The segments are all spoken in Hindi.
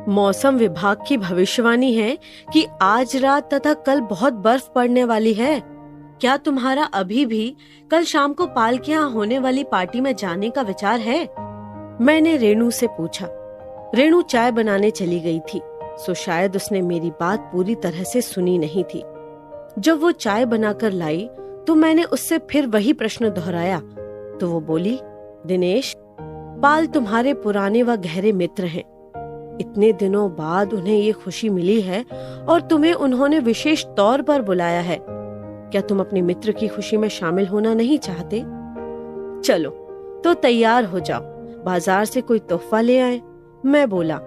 मौसम विभाग की भविष्यवाणी है कि आज रात तथा कल बहुत बर्फ पड़ने वाली है। क्या तुम्हारा अभी भी कल शाम को पाल के यहाँ होने वाली पार्टी में जाने का विचार है? मैंने रेणु से पूछा। रेणु चाय बनाने चली गई थी, सो शायद उसने मेरी बात पूरी तरह से सुनी नहीं थी। जब वो चाय बनाकर लाई तो मैंने उससे फिर वही प्रश्न दोहराया तो वो बोली, दिनेश, पाल तुम्हारे पुराने व गहरे मित्र हैं। इतने दिनों बाद उन्हें ये खुशी मिली है और तुम्हें उन्होंने विशेष तौर पर बुलाया है। क्या तुम अपने मित्र की खुशी में शामिल होना नहीं चाहते? चलो तो तैयार हो जाओ, बाजार से कोई तोहफा ले आए। मैं बोला।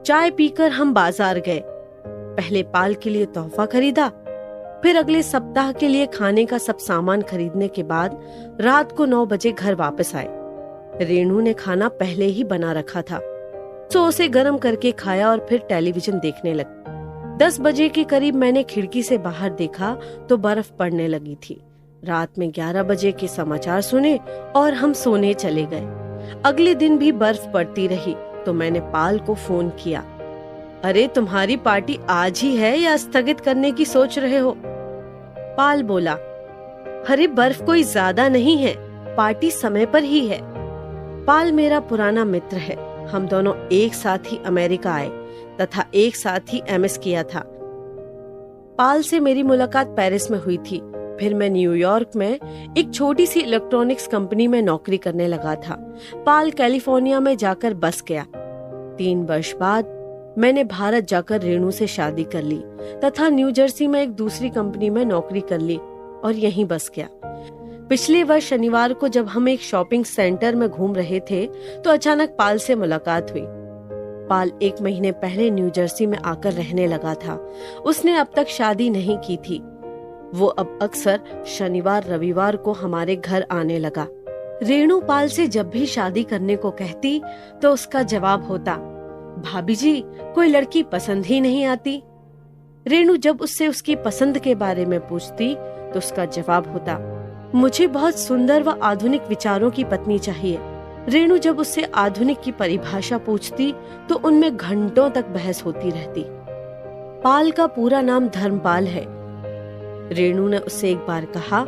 चाय पीकर हम बाजार गए। पहले पाल के लिए तोहफा खरीदा, फिर अगले सप्ताह के लिए खाने का सब सामान खरीदने के बाद रात को 9 बजे घर वापस आए। रेणु ने खाना पहले ही बना रखा था, तो उसे गर्म करके खाया और फिर टेलीविजन देखने लगी। 10 बजे के करीब मैंने खिड़की से बाहर देखा तो बर्फ पड़ने लगी थी। रात में 11 बजे के समाचार सुने और हम सोने चले गए। अगले दिन भी बर्फ पड़ती रही तो मैंने पाल को फोन किया। अरे, तुम्हारी पार्टी आज ही है या स्थगित करने की सोच रहे हो? पाल बोला, अरे बर्फ कोई ज्यादा नहीं है, पार्टी समय पर ही है। पाल मेरा पुराना मित्र है। हम दोनों एक साथ ही अमेरिका आए तथा एक साथ ही एमएस किया था। पाल से मेरी मुलाकात पेरिस में हुई थी। फिर मैं न्यूयॉर्क में एक छोटी सी इलेक्ट्रॉनिक्स कंपनी में नौकरी करने लगा था। पाल कैलिफोर्निया में जाकर बस गया। 3 वर्ष बाद मैंने भारत जाकर रेणु से शादी कर ली तथा न्यू जर्सी में एक दूसरी कंपनी में नौकरी कर ली और यहीं बस गया। पिछले वर्ष शनिवार को जब हम एक शॉपिंग सेंटर में घूम रहे थे तो अचानक पाल से मुलाकात हुई। पाल 1 महीने पहले न्यू जर्सी में आकर रहने लगा था। उसने अब तक शादी नहीं की थी। वो अब अक्सर शनिवार रविवार को हमारे घर आने लगा। रेणु पाल से जब भी शादी करने को कहती तो उसका जवाब होता, भाभी जी, कोई लड़की पसंद ही नहीं आती। रेणु जब उससे उसकी पसंद के बारे में पूछती तो उसका जवाब होता, मुझे बहुत सुंदर व आधुनिक विचारों की पत्नी चाहिए। रेणु जब उससे आधुनिक की परिभाषा पूछती तो उनमें घंटों तक बहस होती रहती। पाल का पूरा नाम धर्मपाल है। रेणु ने उससे एक बार कहा,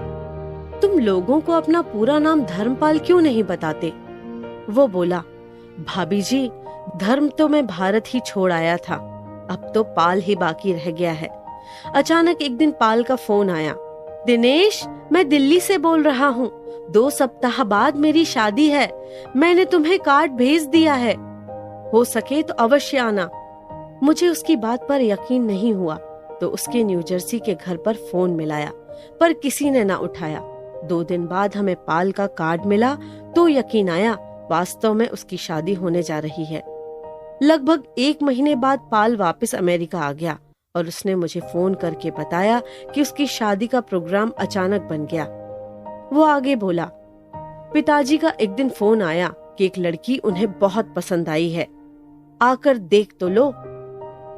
तुम लोगों को अपना पूरा नाम धर्मपाल क्यों नहीं बताते? वो बोला, भाभी जी, धर्म तो मैं भारत ही छोड़ आया था, अब तो पाल ही बाकी रह गया है। अचानक एक दिन पाल का फोन आया, दिनेश, मैं दिल्ली से बोल रहा हूँ, 2 सप्ताह बाद मेरी शादी है। मैंने तुम्हें कार्ड भेज दिया है, हो सके तो अवश्य आना। मुझे उसकी बात पर यकीन नहीं हुआ तो उसके न्यू जर्सी के घर पर फोन मिलाया, पर किसी ने ना उठाया। 2 दिन बाद हमें पाल का कार्ड मिला तो यकीन आया, वास्तव में उसकी शादी होने जा रही है। लगभग 1 महीने बाद पाल वापस अमेरिका आ गया और उसने मुझे फोन करके बताया कि उसकी शादी का प्रोग्राम अचानक बन गया। वो आगे बोला, पिताजी का एक दिन फोन आया कि एक लड़की उन्हें बहुत पसंद आई है, आकर देख तो लो।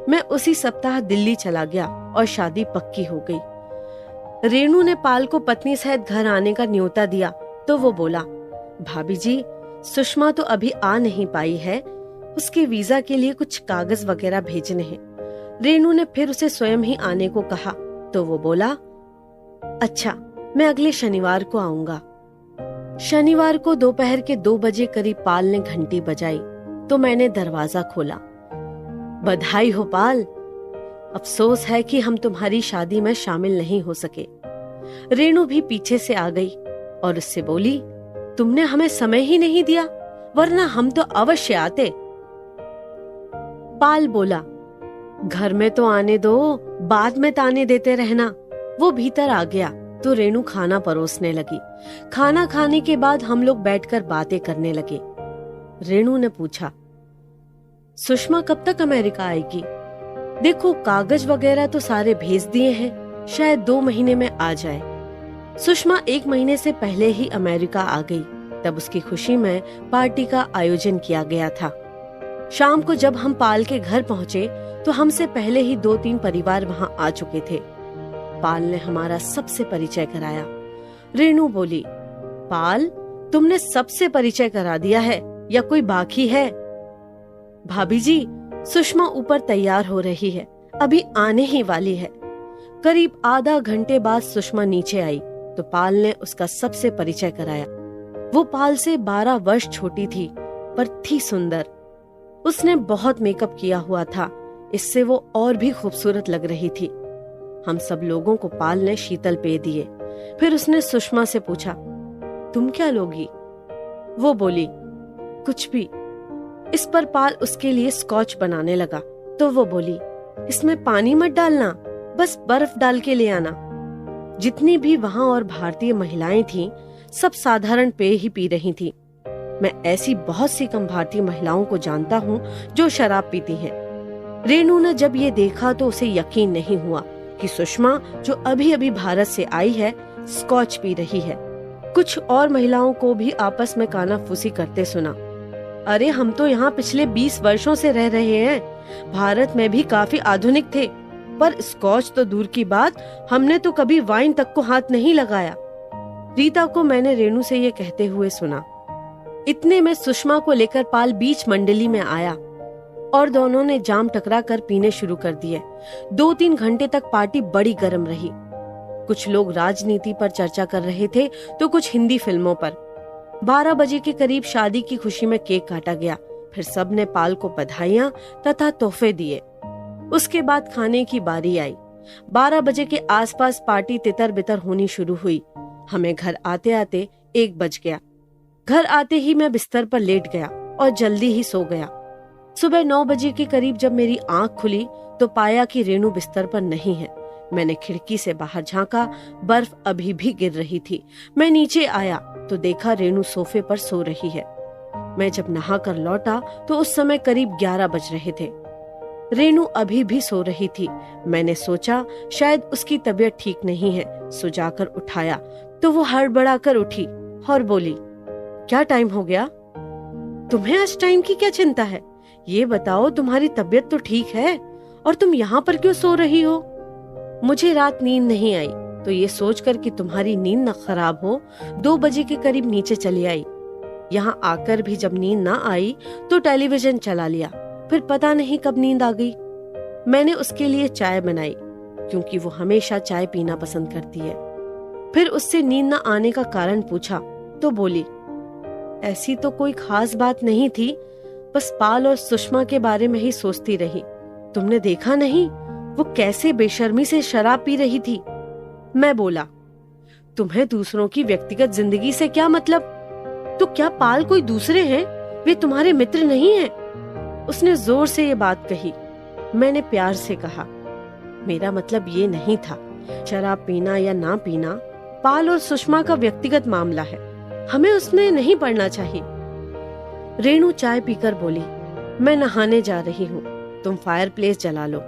मैं उसी सप्ताह दिल्ली चला गया और शादी पक्की हो गई। रेणु ने पाल को पत्नी सहित घर आने का न्योता दिया तो वो बोला, भाभी जी, सुषमा तो अभी आ नहीं पाई है, उसके वीजा के लिए कुछ कागज वगैरह भेजने हैं। रेणु ने फिर उसे स्वयं ही आने को कहा तो वो बोला, अच्छा, मैं अगले शनिवार को आऊंगा। शनिवार को दोपहर के 2 बजे करीब पाल ने घंटी बजाई तो मैंने दरवाजा खोला। बधाई हो पाल, अफसोस है कि हम तुम्हारी शादी में शामिल नहीं हो सके। रेणु भी पीछे से आ गई और उससे बोली, तुमने हमें समय ही नहीं दिया, वरना हम तो अवश्य आते। पाल बोला, घर में तो आने दो, बाद में ताने देते रहना। वो भीतर आ गया तो रेणु खाना परोसने लगी। खाना खाने के बाद हम लोग बैठकर बातें करने लगे। रेणु ने पूछा, सुषमा कब तक अमेरिका आएगी? देखो, कागज वगैरह तो सारे भेज दिए हैं, शायद 2 महीने में आ जाए। सुषमा 1 महीने से पहले ही अमेरिका आ गई, तब उसकी खुशी में पार्टी का आयोजन किया गया था। शाम को जब हम पाल के घर पहुँचे तो हमसे पहले ही 2-3 परिवार वहाँ आ चुके थे। पाल ने हमारा सबसे परिचय कराया। रेणु बोली, पाल, तुमने सबसे परिचय करा दिया है या कोई बाकी है? भाभी जी, सुषमा ऊपर तैयार हो रही है, अभी आने ही वाली है। करीब आधा घंटे बाद सुषमा नीचे आई तो पाल ने उसका सबसे परिचय कराया। वो पाल से 12 वर्ष छोटी थी, पर थी सुंदर। उसने बहुत मेकअप किया हुआ था, इससे वो और भी खूबसूरत लग रही थी। हम सब लोगों को पाल ने शीतल पेय दिए। फिर उसने सुषमा से पूछा, तुम क्या लोगी? वो बोली, कुछ भी। इस पर पाल उसके लिए स्कॉच बनाने लगा तो वो बोली, इसमें पानी मत डालना, बस बर्फ डाल के ले आना। जितनी भी वहाँ और भारतीय महिलाएं थीं, सब साधारण पेय ही पी रही थीं। मैं ऐसी बहुत सी कम भारतीय महिलाओं को जानता हूँ जो शराब पीती हैं। रेणु ने जब ये देखा तो उसे यकीन नहीं हुआ कि सुषमा, जो अभी अभी भारत से आई है, स्कॉच पी रही है। कुछ और महिलाओं को भी आपस में कानाफूसी करते सुना। अरे, हम तो यहाँ पिछले 20 वर्षों से रह रहे हैं। भारत में भी काफी आधुनिक थे, पर स्कॉच तो दूर की बात, हमने तो कभी वाइन तक को हाथ नहीं लगाया। रीता को मैंने रेणु से ये कहते हुए सुना। इतने में सुषमा को लेकर पाल बीच मंडली में आया और दोनों ने जाम टकरा कर पीने शुरू कर दिए। 2-3 घंटे तक पार्टी बड़ी गर्म रही। कुछ लोग राजनीति पर चर्चा कर रहे थे तो कुछ हिंदी फिल्मों पर। 12 बजे के करीब शादी की खुशी में केक काटा गया। फिर सब ने पाल को बधाइयां तथा तोहफे दिए। उसके बाद खाने की बारी आई। 12 बजे के आसपास पार्टी तितर बितर होनी शुरू हुई। हमें घर आते आते 1 बज गया। घर आते ही मैं बिस्तर पर लेट गया और जल्दी ही सो गया। सुबह 9 बजे के करीब जब मेरी आंख खुली तो पाया कि रेणु बिस्तर पर नहीं है। मैंने खिड़की से बाहर झांका, बर्फ अभी भी गिर रही थी। मैं नीचे आया तो देखा रेणु सोफे पर सो रही है। मैं जब नहाकर लौटा तो उस समय करीब 11 बज रहे थे। रेणु अभी भी सो रही थी। मैंने सोचा शायद उसकी तबीयत ठीक नहीं है, सो जाकर उठाया तो वो हड़बड़ा कर उठी और बोली, क्या टाइम हो गया? तुम्हें आज टाइम की क्या चिंता है? ये बताओ, तुम्हारी तबीयत तो ठीक है और तुम यहाँ पर क्यों सो रही हो? मुझे रात नींद नहीं आई तो ये सोचकर कि तुम्हारी नींद न खराब हो, 2 बजे के करीब नीचे चली आई। यहाँ आकर भी जब नींद ना आई तो टेलीविजन चला लिया। फिर पता नहीं कब नींद आ गई। मैंने उसके लिए चाय बनाई क्योंकि वो हमेशा चाय पीना पसंद करती है। फिर उससे नींद न आने का कारण पूछा तो बोली, ऐसी तो कोई खास बात नहीं थी, बस पाल और सुषमा के बारे में ही सोचती रही। तुमने देखा नहीं वो कैसे बेशर्मी से शराब पी रही थी? मैं बोला, तुम्हें दूसरों की व्यक्तिगत जिंदगी से क्या मतलब? तो क्या पाल कोई दूसरे हैं? वे तुम्हारे मित्र नहीं हैं? उसने जोर से ये बात कही। मैंने प्यार से कहा, मेरा मतलब ये नहीं था। शराब पीना या ना पीना पाल और सुषमा का व्यक्तिगत मामला है, हमें उसमें नहीं पड़ना चाहिए। रेणु चाय पीकर बोली, मैं नहाने जा रही हूँ, तुम फायरप्लेस जला लो।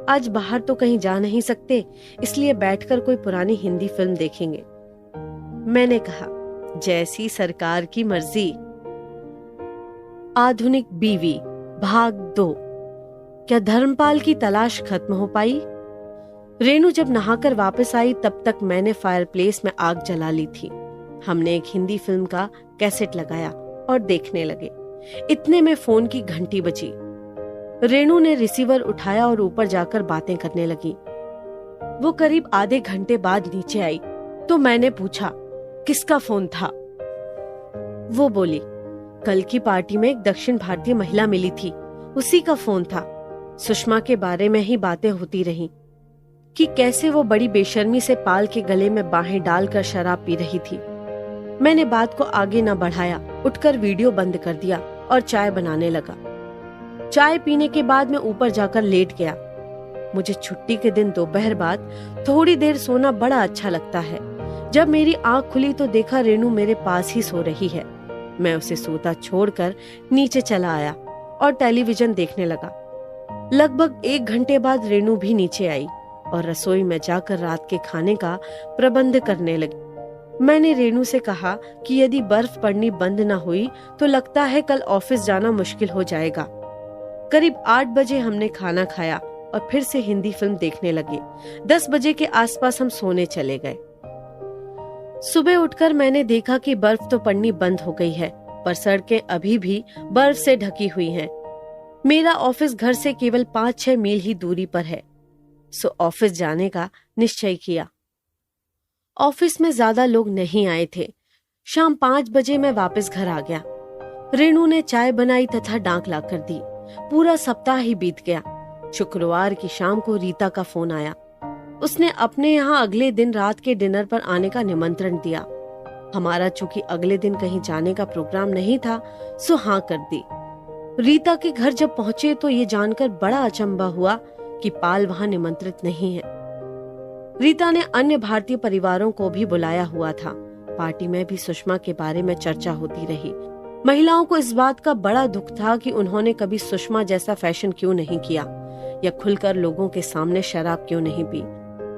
आज बाहर तो कहीं जा नहीं सकते, इसलिए बैठकर कोई पुरानी हिंदी फिल्म देखेंगे। मैंने कहा, जैसी सरकार की मर्जी। आधुनिक बीवी भाग 2। क्या धर्मपाल की तलाश खत्म हो पाई? रेणु जब नहाकर वापस आई तब तक मैंने फायरप्लेस में आग जला ली थी। हमने एक हिंदी फिल्म का कैसेट लगाया और देखने लगे। इतने में फोन की घंटी बजी। रेणु ने रिसीवर उठाया और ऊपर जाकर बातें करने लगी। वो करीब आधे घंटे बाद नीचे आई तो मैंने पूछा, किसका फोन था? वो बोली, कल की पार्टी में एक दक्षिण भारतीय महिला मिली थी, उसी का फोन था। सुषमा के बारे में ही बातें होती रहीं कि कैसे वो बड़ी बेशर्मी से पाल के गले में बाहें डालकर शराब पी रही थी। मैंने बात को आगे न बढ़ाया, उठकर वीडियो बंद कर दिया और चाय बनाने लगा। चाय पीने के बाद मैं ऊपर जाकर लेट गया। मुझे छुट्टी के दिन दोपहर बाद थोड़ी देर सोना बड़ा अच्छा लगता है। जब मेरी आंख खुली तो देखा रेणु मेरे पास ही सो रही है। मैं उसे सोता छोड़कर नीचे चला आया और टेलीविजन देखने लगा। लगभग 1 घंटे बाद रेणु भी नीचे आई और रसोई में जाकर रात के खाने का प्रबंध करने लगी। मैंने रेणु से कहा कि यदि बर्फ पड़नी बंद न हुई तो लगता है कल ऑफिस जाना मुश्किल हो जाएगा। करीब 8 बजे हमने खाना खाया और फिर से हिंदी फिल्म देखने लगे। 10 बजे के आसपास हम सोने चले गए। सुबह उठकर मैंने देखा कि बर्फ तो पड़नी बंद हो गई है, पर सड़कें अभी भी बर्फ से ढकी हुई हैं। मेरा ऑफिस घर से केवल 5-6 मील ही दूरी पर है, सो ऑफिस जाने का निश्चय किया। ऑफिस में ज्यादा लोग नहीं आए थे। शाम 5 बजे मैं वापस घर आ गया। रेणु ने चाय बनाई तथा डांक लाकर दी। पूरा सप्ताह ही बीत गया। शुक्रवार की शाम को रीता का फोन आया। उसने अपने यहाँ अगले दिन रात के डिनर पर आने का निमंत्रण दिया। हमारा चूंकि अगले दिन कहीं जाने का प्रोग्राम नहीं था, सो हाँ कर दी। रीता के घर जब पहुंचे तो ये जानकर बड़ा अचंभा हुआ कि पाल वहां निमंत्रित नहीं है। रीता ने अन्य भारतीय परिवारों को भी बुलाया हुआ था। पार्टी में भी सुषमा के बारे में चर्चा होती रही। महिलाओं को इस बात का बड़ा दुख था कि उन्होंने कभी सुषमा जैसा फैशन क्यों नहीं किया या खुलकर लोगों के सामने शराब क्यों नहीं पी।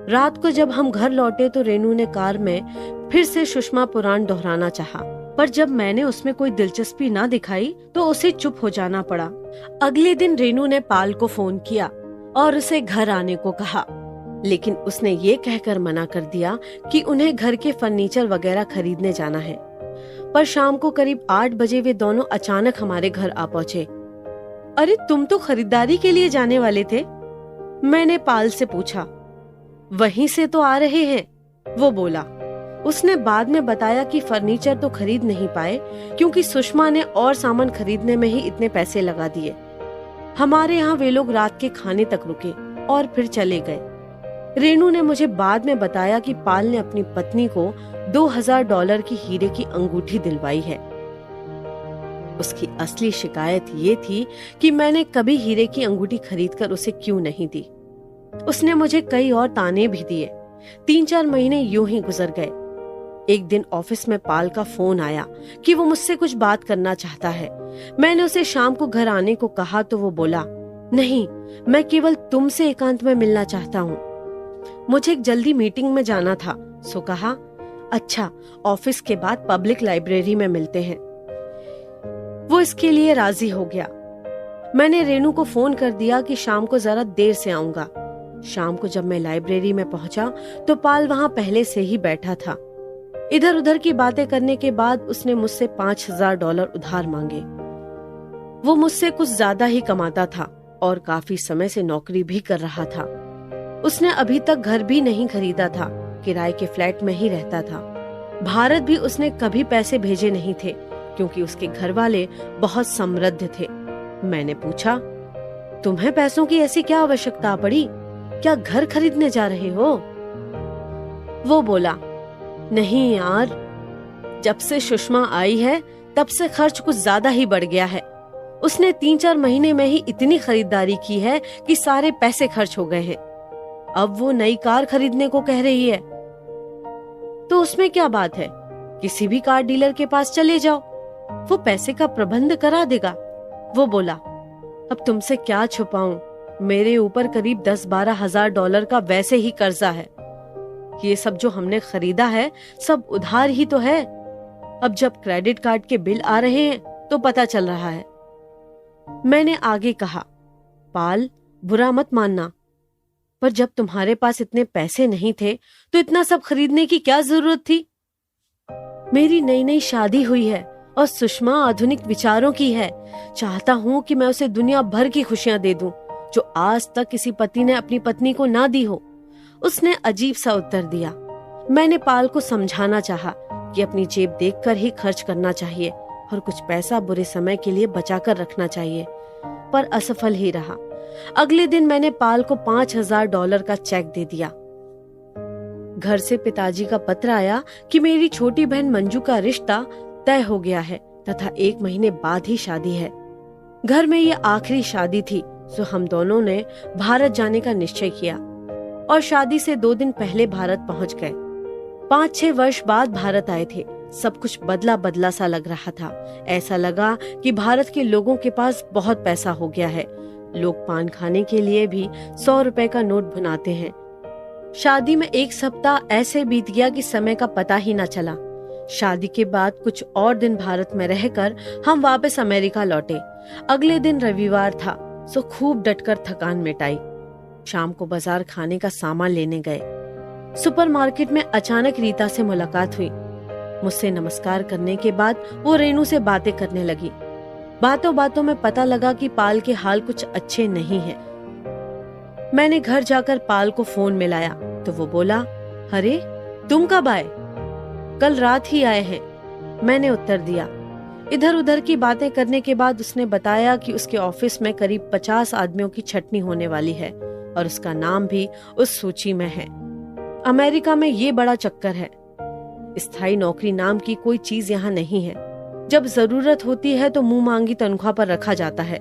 रात को जब हम घर लौटे तो रेणु ने कार में फिर से सुषमा पुराण दोहराना चाहा, पर जब मैंने उसमें कोई दिलचस्पी ना दिखाई तो उसे चुप हो जाना पड़ा। अगले दिन रेणु ने पाल को फोन किया और उसे घर आने को कहा, लेकिन उसने ये कहकर मना कर दिया कि उन्हें घर के फर्नीचर वगैरह खरीदने जाना है। पर शाम को करीब 8 बजे वे दोनों अचानक हमारे घर आ पहुँचे। अरे तुम तो खरीदारी के लिए जाने वाले थे? मैंने पाल से पूछा। वहीं से तो आ रहे हैं, वो बोला। उसने बाद में बताया कि फर्नीचर तो खरीद नहीं पाए क्योंकि सुषमा ने और सामान खरीदने में ही इतने पैसे लगा दिए। हमारे यहाँ वे लोग रात के खाने तक रुके और फिर चले गए। रेणु ने मुझे बाद में बताया कि पाल ने अपनी पत्नी को $2000 की हीरे की अंगूठी दिलवाई है। उसकी असली शिकायत ये थी कि मैंने कभी हीरे की अंगूठी खरीदकर उसे क्यों नहीं दी। उसने मुझे कई और ताने भी दिए। 3-4 महीने यूं ही गुजर गए। एक दिन ऑफिस में पाल का फोन आया कि वो मुझसे कुछ बात करना चाहता है। मैंने उसे शाम को घर आने को कहा तो वो बोला, नहीं, मैं केवल तुमसे एकांत में मिलना चाहता हूँ। मुझे एक जल्दी मीटिंग में जाना था, सो कहा, अच्छा, ऑफिस के बाद पब्लिक लाइब्रेरी में मिलते हैं। वो इसके लिए राजी हो गया। मैंने रेणु को फोन कर दिया कि शाम को जरा देर से आऊंगा। शाम को जब मैं लाइब्रेरी में पहुंचा तो पाल वहां पहले से ही बैठा था। इधर उधर की बातें करने के बाद उसने मुझसे $5000 उधार मांगे। वो मुझसे कुछ ज्यादा ही कमाता था और काफी समय से नौकरी भी कर रहा था। उसने अभी तक घर भी नहीं खरीदा था, किराए के फ्लैट में ही रहता था। भारत भी उसने कभी पैसे भेजे नहीं थे क्योंकि उसके घर वाले बहुत समृद्ध थे। मैंने पूछा, तुम्हें पैसों की ऐसी क्या आवश्यकता पड़ी? क्या घर खरीदने जा रहे हो? वो बोला, नहीं यार, जब से सुषमा आई है तब से खर्च कुछ ज्यादा ही बढ़ गया है। उसने 3-4 महीने में ही इतनी खरीदारी की है कि सारे पैसे खर्च हो गए हैं। अब वो नई कार खरीदने को कह रही है। तो उसमें क्या बात है, किसी भी कार डीलर के पास चले जाओ, वो पैसे का प्रबंध करा देगा। वो बोला, अब तुमसे क्या छुपाऊं, मेरे ऊपर करीब $10-12 हजार का वैसे ही कर्जा है। ये सब जो हमने खरीदा है सब उधार ही तो है। अब जब क्रेडिट कार्ड के बिल आ रहे हैं तो पता चल रहा है। मैंने आगे कहा, पाल, बुरा मत मानना, पर जब तुम्हारे पास इतने पैसे नहीं थे तो इतना सब खरीदने की क्या जरूरत थी? मेरी नई नई शादी हुई है और सुषमा आधुनिक विचारों की है। चाहता हूँ कि मैं उसे दुनिया भर की खुशियां दे दूं जो आज तक किसी पति ने अपनी पत्नी को ना दी हो। उसने अजीब सा उत्तर दिया। मैंने पाल को समझाना चाहा कि अपनी जेब देखकर ही खर्च करना चाहिए और कुछ पैसा बुरे समय के लिए बचा कर रखना चाहिए, पर असफल ही रहा। अगले दिन मैंने पाल को $5000 का चेक दे दिया। घर से पिताजी का पत्र आया कि मेरी छोटी बहन मंजू का रिश्ता तय हो गया है तथा 1 महीने बाद ही शादी है। घर में ये आखिरी शादी थी, सो हम दोनों ने भारत जाने का निश्चय किया और शादी से 2 दिन पहले भारत पहुंच गए। 5-6 वर्ष बाद भारत आए थे। सब कुछ बदला बदला सा लग रहा था। ऐसा लगा कि भारत के लोगों के पास बहुत पैसा हो गया है। लोग पान खाने के लिए भी $100 का नोट बनाते हैं। शादी में 1 सप्ताह ऐसे बीत गया कि समय का पता ही न चला। शादी के बाद कुछ और दिन भारत में रहकर हम वापस अमेरिका लौटे। अगले दिन रविवार था। सो खूब डटकर थकान मिटाई। शाम को बाजार खाने का सामान लेने गए। सुपरमार्केट में अचानक रीता से मुलाकात हुई। मुझसे नमस्कार करने के बाद वो रेनू से बातें करने लगी। बातों बातों में पता लगा कि पाल के हाल कुछ अच्छे नहीं हैं। मैंने घर जाकर पाल को फोन मिलाया तो वो बोला, अरे तुम कब आए? कल रात ही आए हैं, मैंने उत्तर दिया। इधर उधर की बातें करने के बाद उसने बताया कि उसके ऑफिस में करीब 50 आदमियों की छटनी होने वाली है और उसका नाम भी उस सूची में है। अमेरिका में ये बड़ा चक्कर है। स्थायी नौकरी नाम की कोई चीज यहाँ नहीं है। जब जरूरत होती है तो मुंह मांगी तनख्वाह पर रखा जाता है,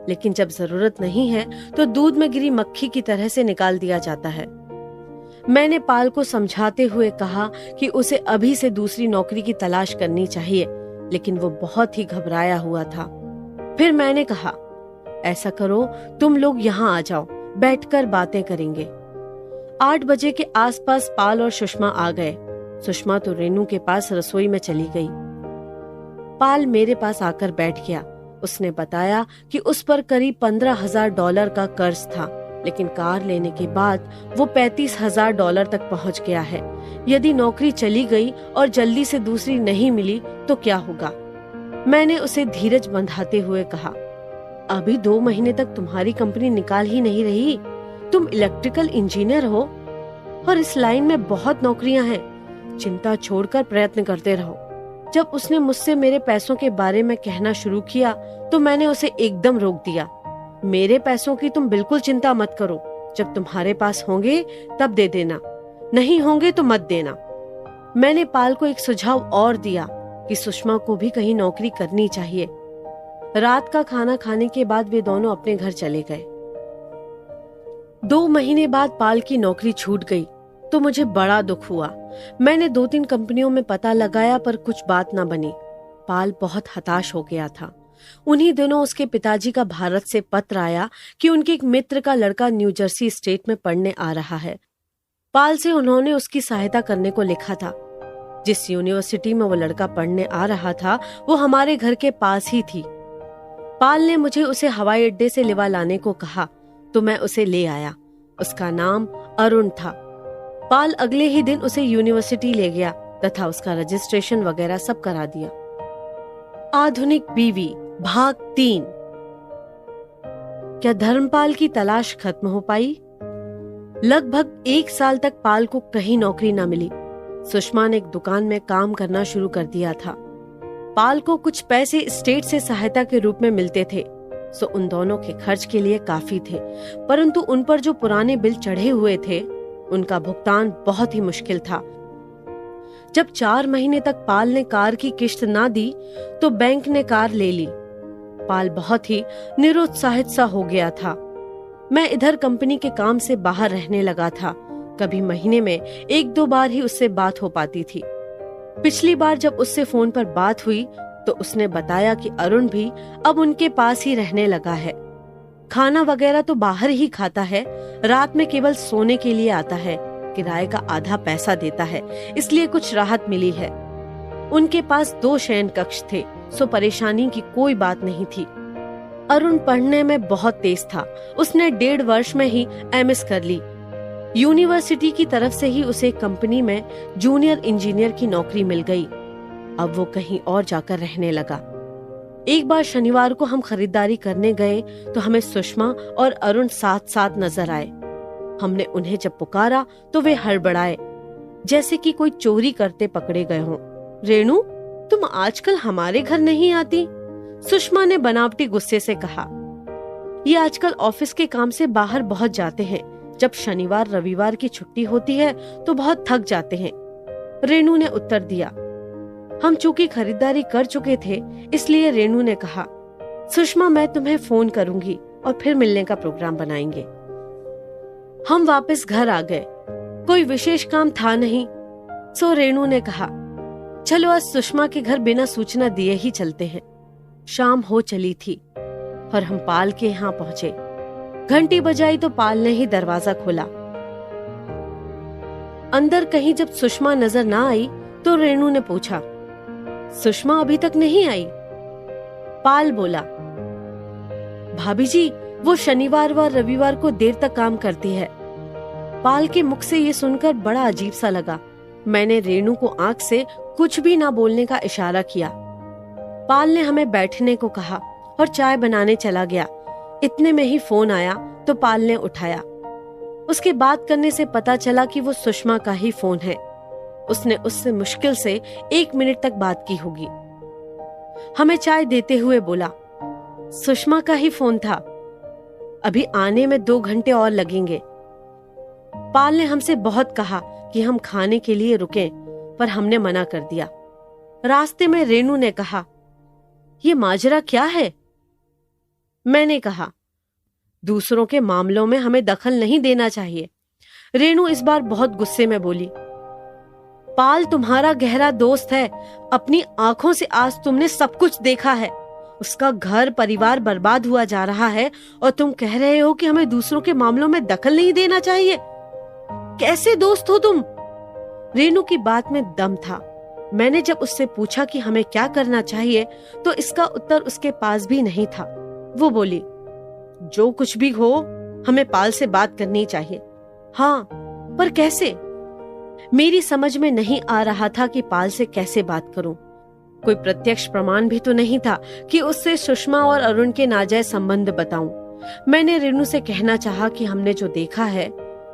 लेकिन जब जरूरत नहीं है तो दूध में गिरी मक्खी की तरह से निकाल दिया जाता है। मैंने पाल को समझाते हुए कहा कि उसे अभी से दूसरी नौकरी की तलाश करनी चाहिए, लेकिन वो बहुत ही घबराया हुआ था। फिर मैंने कहा, ऐसा करो तुम लोग यहाँ आ जाओ, बैठकर बातें करेंगे। 8 बजे के आसपास पाल और सुषमा आ गए। सुषमा तो रेनू के पास रसोई में चली गई। पाल मेरे पास आकर बैठ गया। उसने बताया कि उस पर करीब $15,000 का कर्ज था, लेकिन कार लेने के बाद वो $35,000 तक पहुंच गया है। यदि नौकरी चली गई और जल्दी से दूसरी नहीं मिली तो क्या होगा? मैंने उसे धीरज बंधाते हुए कहा, अभी 2 महीने तक तुम्हारी कंपनी निकाल ही नहीं रही। तुम इलेक्ट्रिकल इंजीनियर हो और इस लाइन में बहुत नौकरियां हैं। चिंता छोड़कर प्रयत्न करते रहो। जब उसने मुझसे मेरे पैसों के बारे में कहना शुरू किया तो मैंने उसे एकदम रोक दिया। मेरे पैसों की तुम बिल्कुल चिंता मत करो। जब तुम्हारे पास होंगे तब दे देना, नहीं होंगे तो मत देना। मैंने पाल को एक सुझाव और दिया कि सुषमा को भी कहीं नौकरी करनी चाहिए। रात का खाना खाने के बाद वे दोनों अपने घर चले गए। 2 महीने बाद पाल की नौकरी छूट गई तो मुझे बड़ा दुख हुआ। मैंने 2-3 कंपनियों में पता लगाया पर कुछ बात न बनी। पाल बहुत हताश हो गया था। उन्हीं दिनों उसके पिताजी का भारत से पत्र आया कि उनके एक मित्र का लड़का न्यू जर्सी स्टेट में पढ़ने आ रहा है। पाल से उन्होंने उसकी सहायता करने को लिखा था। जिस यूनिवर्सिटी में वो लड़का पढ़ने आ रहा था वो हमारे घर के पास ही थी। पाल ने मुझे उसे हवाई अड्डे से लिवा लाने को कहा तो मैं उसे ले आया। उसका नाम अरुण था। पाल अगले ही दिन उसे यूनिवर्सिटी ले गया तथा उसका रजिस्ट्रेशन वगैरह सब करा दिया। आधुनिक बीवी भाग 3। क्या धर्मपाल की तलाश खत्म हो पाई? लगभग 1 साल तक पाल को कहीं नौकरी न मिली। सुषमा ने एक दुकान में काम करना शुरू कर दिया था। पाल को कुछ पैसे स्टेट से सहायता के रूप में मिलते थे, सो उन दोनों के खर्च के लिए काफी थे, परंतु उन पर जो पुराने बिल चढ़े हुए थे उनका भुगतान बहुत ही मुश्किल था। जब 4 महीने तक पाल ने कार की किश्त ना दी तो बैंक ने कार ले ली। पाल बहुत ही निरुत्साहित सा हो गया था। मैं इधर कंपनी के काम से बाहर रहने लगा था। कभी महीने में 1-2 बार ही उससे बात हो पाती थी। पिछली बार जब उससे फोन पर बात हुई तो उसने बताया कि अरुण भी अब उनके पास ही रहने लगा है। खाना वगैरह तो बाहर ही खाता है, रात में केवल सोने के लिए आता है। किराए का आधा पैसा देता है, इसलिए कुछ राहत मिली है। उनके पास 2 शयन कक्ष थे, सो परेशानी की कोई बात नहीं थी। अरुण पढ़ने में बहुत तेज था। उसने 1.5 वर्ष में ही एमएस कर ली। यूनिवर्सिटी की तरफ से ही उसे कंपनी में जूनियर इंजीनियर की नौकरी मिल गई। अब वो कहीं और जाकर रहने लगा। एक बार शनिवार को हम खरीदारी करने गए तो हमें सुषमा और अरुण साथ साथ नजर आए। हमने उन्हें जब पुकारा तो वे हड़बड़ाए, जैसे कि कोई चोरी करते पकड़े गए हों। रेणु, तुम आजकल हमारे घर नहीं आती? सुषमा ने बनावटी गुस्से से कहा। ये आजकल ऑफिस के काम से बाहर बहुत जाते हैं। जब शनिवार रविवार की छुट्टी होती है तो बहुत थक जाते हैं, रेणु ने उत्तर दिया। हम चूंकि खरीदारी कर चुके थे, इसलिए रेणु ने कहा, सुषमा मैं तुम्हें फोन करूंगी और फिर मिलने का प्रोग्राम बनाएंगे। हम वापस घर आ गए। कोई विशेष काम था नहीं, सो रेणु ने कहा, चलो आज सुषमा के घर बिना सूचना दिए ही चलते हैं। शाम हो चली थी और हम पाल के यहाँ पहुँचे। घंटी बजाई तो पाल ने ही दरवाजा खोला। अंदर कहीं जब सुषमा नजर ना आई तो रेणु ने पूछा, सुषमा अभी तक नहीं आई? पाल बोला, भाभी जी, वो शनिवार व रविवार को देर तक काम करती है। पाल के मुख से ये सुनकर बड़ा अजीब सा लगा। मैंने रेनू को आंख से कुछ भी ना बोलने का इशारा किया। पाल ने हमें बैठने को कहा और चाय बनाने चला गया। इतने में ही फोन आया तो पाल ने उठाया। उसके बात करने से पता चला कि वो सुषमा का ही फोन है। उसने उससे मुश्किल से 1 मिनट तक बात की होगी। हमें चाय देते हुए बोला, सुषमा का ही फोन था, अभी आने में 2 घंटे और लगेंगे। पाल ने हमसे बहुत कहा कि हम खाने के लिए रुकें, पर हमने मना कर दिया। रास्ते में रेनू ने कहा, ये माजरा क्या है? मैंने कहा, दूसरों के मामलों में हमें दखल नहीं देना चाहिए। रेनू इस बार बहुत गुस्से में बोली, पाल तुम्हारा गहरा दोस्त है, अपनी आंखों से आज तुमने सब कुछ देखा है। उसका घर परिवार बर्बाद हुआ जा रहा है और तुम कह रहे हो कि हमें दूसरों के मामलों में दखल नहीं देना चाहिए। कैसे दोस्त हो तुम? रेनू की बात में दम था। मैंने जब उससे पूछा कि हमें क्या करना चाहिए तो इसका उत्तर उसके पास भी नहीं था। वो बोली, जो कुछ भी हो, हमें पाल से बात करनी चाहिए। हाँ, पर कैसे? मेरी समझ में नहीं आ रहा था कि पाल से कैसे बात करूं। कोई प्रत्यक्ष प्रमाण भी तो नहीं था कि उससे सुषमा और अरुण के नाजायज संबंध बताऊं। मैंने रेनू से कहना चाहा कि हमने जो देखा है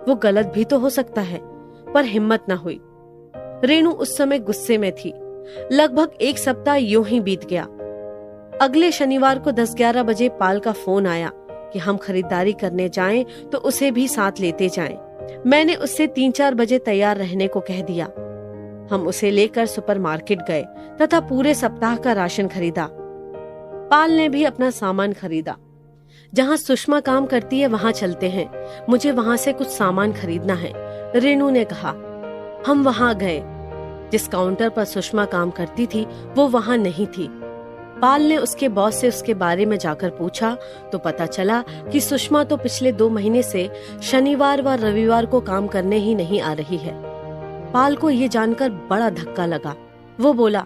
वो गलत भी तो हो सकता है, पर हिम्मत न हुई। रेनू उस समय गुस्से में थी। लगभग 1 सप्ताह यूं ही बीत गया। अगले शनिवार को 10-11 बजे पाल का फोन आया कि हम खरीदारी करने जाएं तो उसे भी साथ लेते जाएं। मैंने उससे 3-4 बजे तैयार रहने को कह दिया। हम उसे लेकर सुपरमार्केट गए तथा पूरे सप्ताह का राशन खरीदा। पाल ने भी अपना सामान खरीदा। जहाँ सुषमा काम करती है वहाँ चलते हैं, मुझे वहाँ से कुछ सामान खरीदना है। रेनू ने कहा। हम वहाँ गए। जिस काउंटर पर सुषमा काम करती थी वो वहाँ नहीं थी। पाल ने उसके बॉस से उसके बारे में जाकर पूछा तो पता चला कि सुषमा तो पिछले 2 महीने से शनिवार व रविवार को काम करने ही नहीं आ रही है। पाल को ये जानकर बड़ा धक्का लगा। वो बोला,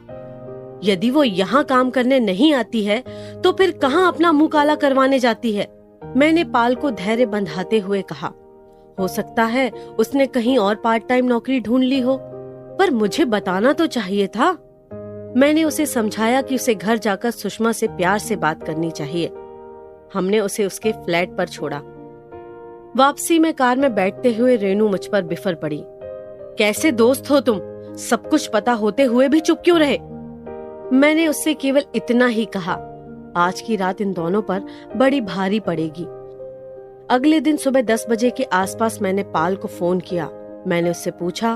यदि वो यहाँ काम करने नहीं आती है तो फिर कहाँ अपना मुंह काला करवाने जाती है? मैंने पाल को धैर्य बंधाते हुए कहा, हो सकता है उसने कहीं और पार्ट टाइम नौकरी ढूंढ ली हो, पर मुझे बताना तो चाहिए था। मैंने उसे समझाया कि उसे घर जाकर सुषमा से प्यार से बात करनी चाहिए। हमने उसे उसके फ्लैट पर छोड़ा। वापसी में कार में बैठते हुए रेनू मुझ पर बिफर पड़ी। कैसे दोस्त हो तुम? सब कुछ पता होते हुए भी चुप क्यों रहे? मैंने उससे केवल इतना ही कहा, आज की रात इन दोनों पर बड़ी भारी पड़ेगी। अगले दिन सुबह 10 बजे के आसपास मैंने पाल को फोन किया। मैंने उससे पूछा,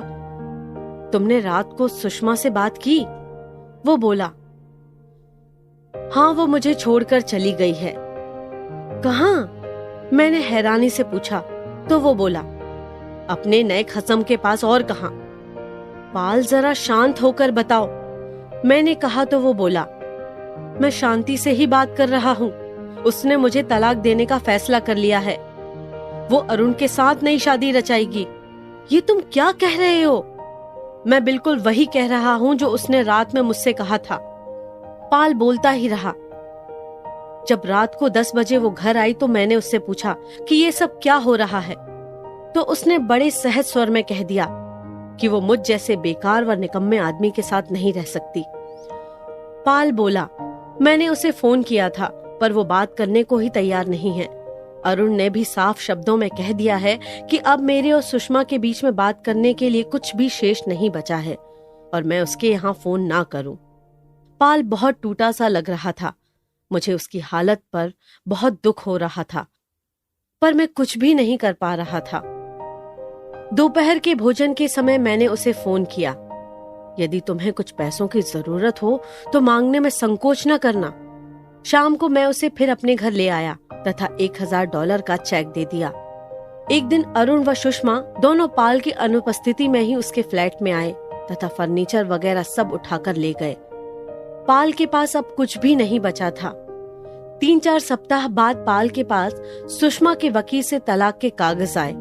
तुमने रात को सुषमा से बात की? वो बोला, हाँ, वो मुझे छोड़कर चली गई है। कहाँ? मैंने हैरानी से पूछा तो वो बोला, अपने नए खसम के पास, और कहाँ? पाल, जरा शांत होकर बताओ। मैंने कहा तो वो बोला, मैं शांति से ही बात कर रहा हूँ। उसने मुझे तलाक देने का फैसला कर लिया है। वो अरुण के साथ नई शादी रचाएगी। ये तुम क्या कह रहे हो? मैं बिल्कुल वही कह रहा हूँ जो उसने रात में मुझसे कहा था। पाल बोलता ही रहा। जब रात को 10 बजे वो घर आई तो मैंने उससे पूछा कि ये सब क्या हो रहा है, तो उसने बड़े सहज स्वर में कह दिया कि वो मुझ जैसे बेकार व निकम्मे आदमी के साथ नहीं रह सकती। पाल बोला, मैंने उसे फोन किया था पर वो बात करने को ही तैयार नहीं है। अरुण ने भी साफ शब्दों में कह दिया है कि अब मेरे और सुषमा के बीच में बात करने के लिए कुछ भी शेष नहीं बचा है और मैं उसके यहाँ फोन ना करूं। पाल बहुत टूटा सा लग रहा था। मुझे उसकी हालत पर बहुत दुख हो रहा था, पर मैं कुछ भी नहीं कर पा रहा था। दोपहर के भोजन के समय मैंने उसे फोन किया। यदि तुम्हें कुछ पैसों की जरूरत हो तो मांगने में संकोच न करना। शाम को मैं उसे फिर अपने घर ले आया तथा $1000 का चेक दे दिया। एक दिन अरुण व सुषमा दोनों पाल की अनुपस्थिति में ही उसके फ्लैट में आए तथा फर्नीचर वगैरह सब उठाकर ले गए। पाल के पास अब कुछ भी नहीं बचा था। 3-4 सप्ताह बाद पाल के पास सुषमा के वकील से तलाक के कागज आए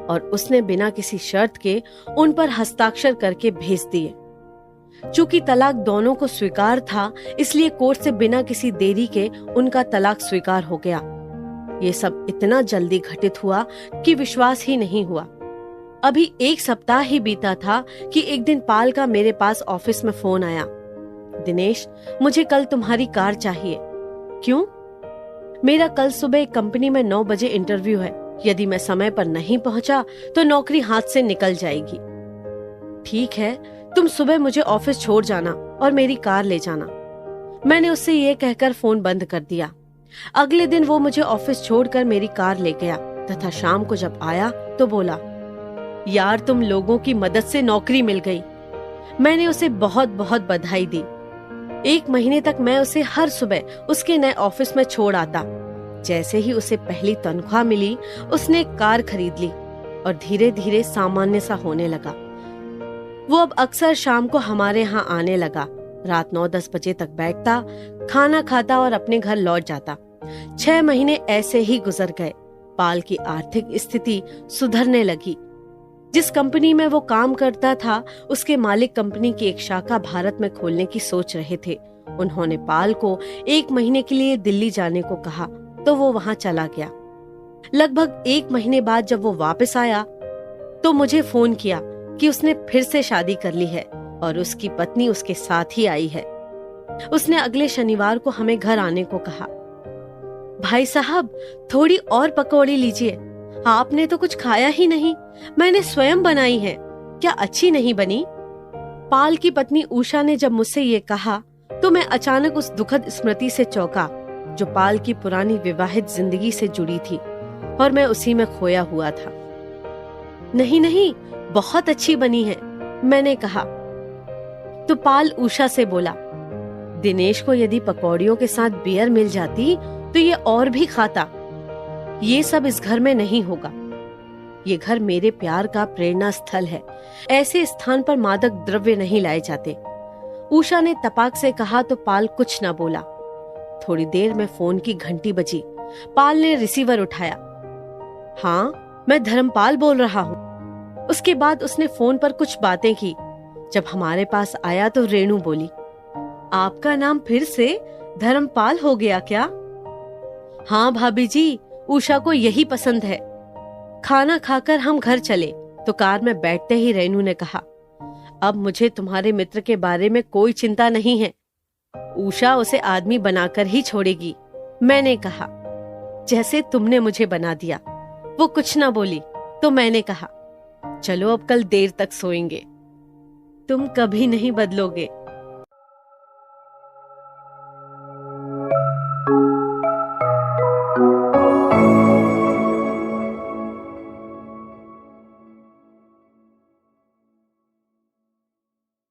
और उसने बिना किसी शर्त के उन पर हस्ताक्षर करके भेज दिए। चूंकि तलाक दोनों को स्वीकार था, इसलिए कोर्ट से बिना किसी देरी के उनका तलाक स्वीकार हो गया। ये सब इतना जल्दी घटित हुआ कि विश्वास ही नहीं हुआ। अभी 1 सप्ताह ही बीता था कि एक दिन पाल का मेरे पास ऑफिस में फोन आया। दिनेश, मुझे कल तुम्हारी कार चाहिए। क्यों? मेरा कल सुबह एक कंपनी में 9 बजे इंटरव्यू है। यदि मैं समय पर नहीं पहुंचा तो नौकरी हाथ से निकल जाएगी। ठीक है, तुम सुबह मुझे ऑफिस छोड़ जाना और मेरी कार ले जाना। मैंने उससे ये कहकर फोन बंद कर दिया। अगले दिन वो मुझे ऑफिस छोड़कर मेरी कार ले गया तथा शाम को जब आया तो बोला, यार तुम लोगों की मदद से नौकरी मिल गई। मैंने उसे बहुत बहुत बधाई दी। 1 महीने तक मैं उसे हर सुबह उसके नए ऑफिस में छोड़ आता। जैसे ही उसे पहली तनख्वाह मिली, उसने एक कार खरीद ली और धीरे धीरे सामान्य सा होने लगा। वो अब अक्सर शाम को हमारे यहाँ आने लगा। रात 9-10 बजे तक बैठता, खाना खाता और अपने घर लौट जाता। 6 महीने ऐसे ही गुजर गए। पाल की आर्थिक स्थिति सुधरने लगी। जिस कंपनी में वो काम करता था, उसके मालिक कंपनी की एक शाखा भारत में खोलने की सोच रहे थे। उन्होंने पाल को 1 महीने के लिए दिल्ली जाने को कहा तो वो वहां चला गया। लगभग 1 महीने बाद जब वो वापस आया तो मुझे फोन किया कि उसने फिर से शादी कर ली है और उसकी पत्नी उसके साथ ही आई है। उसने अगले शनिवार को हमें घर आने को कहा। भाई साहब, थोड़ी और पकौड़ी लीजिए। आपने तो कुछ खाया ही नहीं। मैंने स्वयं बनाई है। क्या अच्छी नहीं बनी? पाल की पत्नी उषा ने जब मुझसे ये कहा तो मैं अचानक उस दुखद स्मृति से चौंका जो पाल की पुरानी विवाहित जिंदगी से जुड़ी थी और मैं उसी में खोया हुआ था। नहीं नहीं, बहुत अच्छी बनी है, मैंने कहा। तो पाल उषा से बोला, दिनेश को यदि पकौड़ियों के साथ बियर मिल जाती तो ये और भी खाता। ये सब इस घर में नहीं होगा। ये घर मेरे प्यार का प्रेरणा स्थल है। ऐसे स्थान पर मादक द्रव्य नहीं लाए जाते। उषा ने तपाक से कहा तो पाल कुछ न बोला। थोड़ी देर में फोन की घंटी बजी। पाल ने रिसीवर उठाया। हाँ, मैं धर्मपाल बोल रहा हूँ। उसके बाद उसने फोन पर कुछ बातें की। जब हमारे पास आया तो रेणु बोली, आपका नाम फिर से धर्मपाल हो गया क्या? हाँ भाभी जी, उषा को यही पसंद है। खाना खाकर हम घर चले तो कार में बैठते ही रेणु ने कहा, अब मुझे तुम्हारे मित्र के बारे में कोई चिंता नहीं है। उषा उसे आदमी बनाकर ही छोड़ेगी। मैंने कहा, जैसे तुमने मुझे बना दिया। वो कुछ ना बोली तो मैंने कहा, चलो अब कल देर तक सोएंगे। तुम कभी नहीं बदलोगे।